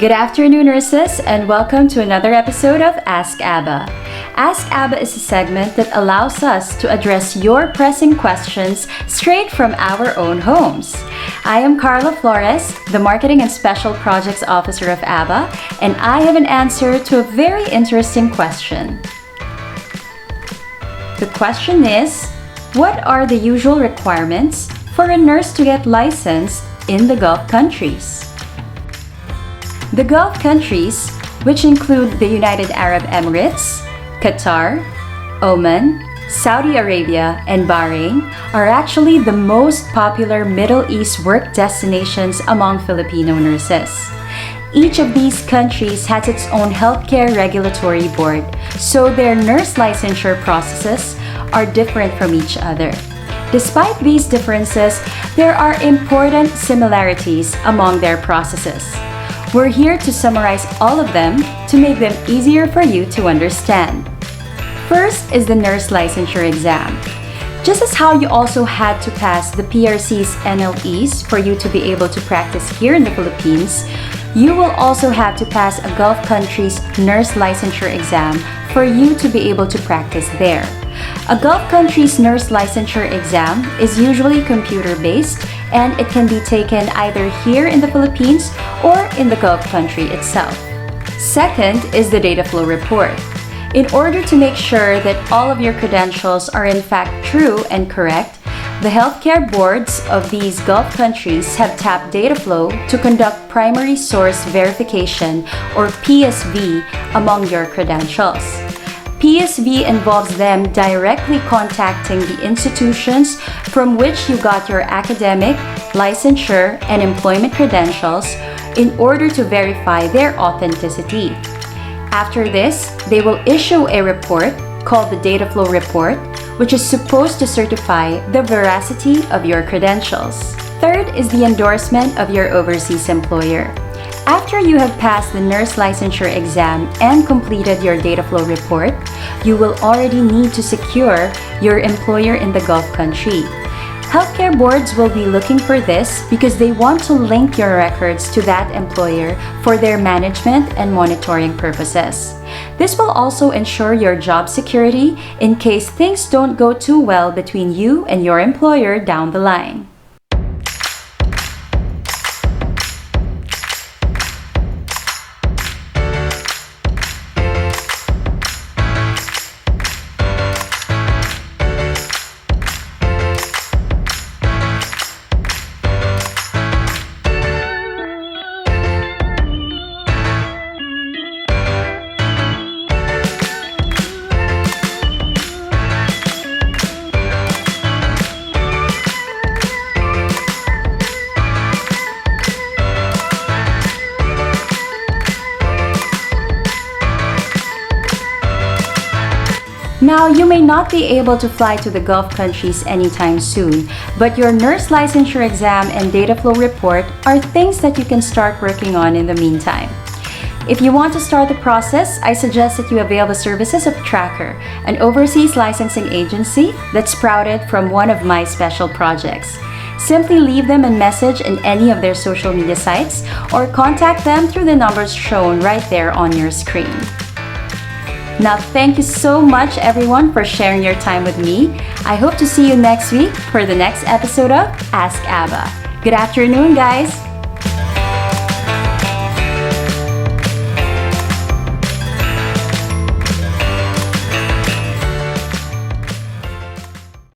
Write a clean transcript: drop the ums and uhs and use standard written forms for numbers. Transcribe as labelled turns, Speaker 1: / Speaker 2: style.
Speaker 1: Good afternoon, nurses, and welcome to another episode of Ask Abba. Ask Abba is a segment that allows us to address your pressing questions straight from our own homes. I am Karla Flores, the Marketing and Special Projects Officer of Abba, and I have an answer to a very interesting question. The question is, what are the usual requirements for a nurse to get licensed in the Gulf countries? The Gulf countries, which include the United Arab Emirates, Qatar, Oman, Saudi Arabia, and Bahrain, are actually the most popular Middle East work destinations among Filipino nurses. Each of these countries has its own healthcare regulatory board, so their nurse licensure processes are different from each other. Despite these differences, there are important similarities among their processes. We're here to summarize all of them to make them easier for you to understand. First is the nurse licensure exam. Just as how you also had to pass the PRC's NLEs for you to be able to practice here in the Philippines, you will also have to pass a Gulf country's nurse licensure exam for you to be able to practice there. A Gulf country's nurse licensure exam is usually computer-based, and it can be taken either here in the Philippines or in the Gulf country itself. Second is the data flow report. In order to make sure that all of your credentials are in fact true and correct, the healthcare boards of these Gulf countries have tapped data flow to conduct primary source verification, or PSV, among your credentials. PSV involves them directly contacting the institutions from which you got your academic, licensure, and employment credentials in order to verify their authenticity. After this, they will issue a report called the Data Flow Report, which is supposed to certify the veracity of your credentials. Third is the endorsement of your overseas employer. After you have passed the nurse licensure exam and completed your data flow report, you will already need to secure your employer in the Gulf country. Healthcare boards will be looking for this because they want to link your records to that employer for their management and monitoring purposes. This will also ensure your job security in case things don't go too well between you and your employer down the line. Now, you may not be able to fly to the Gulf countries anytime soon, but your nurse licensure exam and data flow report are things that you can start working on in the meantime. If you want to start the process, I suggest that you avail the services of Tracker, an overseas licensing agency that sprouted from one of my special projects. Simply leave them a message in any of their social media sites or contact them through the numbers shown right there on your screen. Now, thank you so much, everyone, for sharing your time with me. I hope to see you next week for the next episode of Ask Abba. Good afternoon, guys!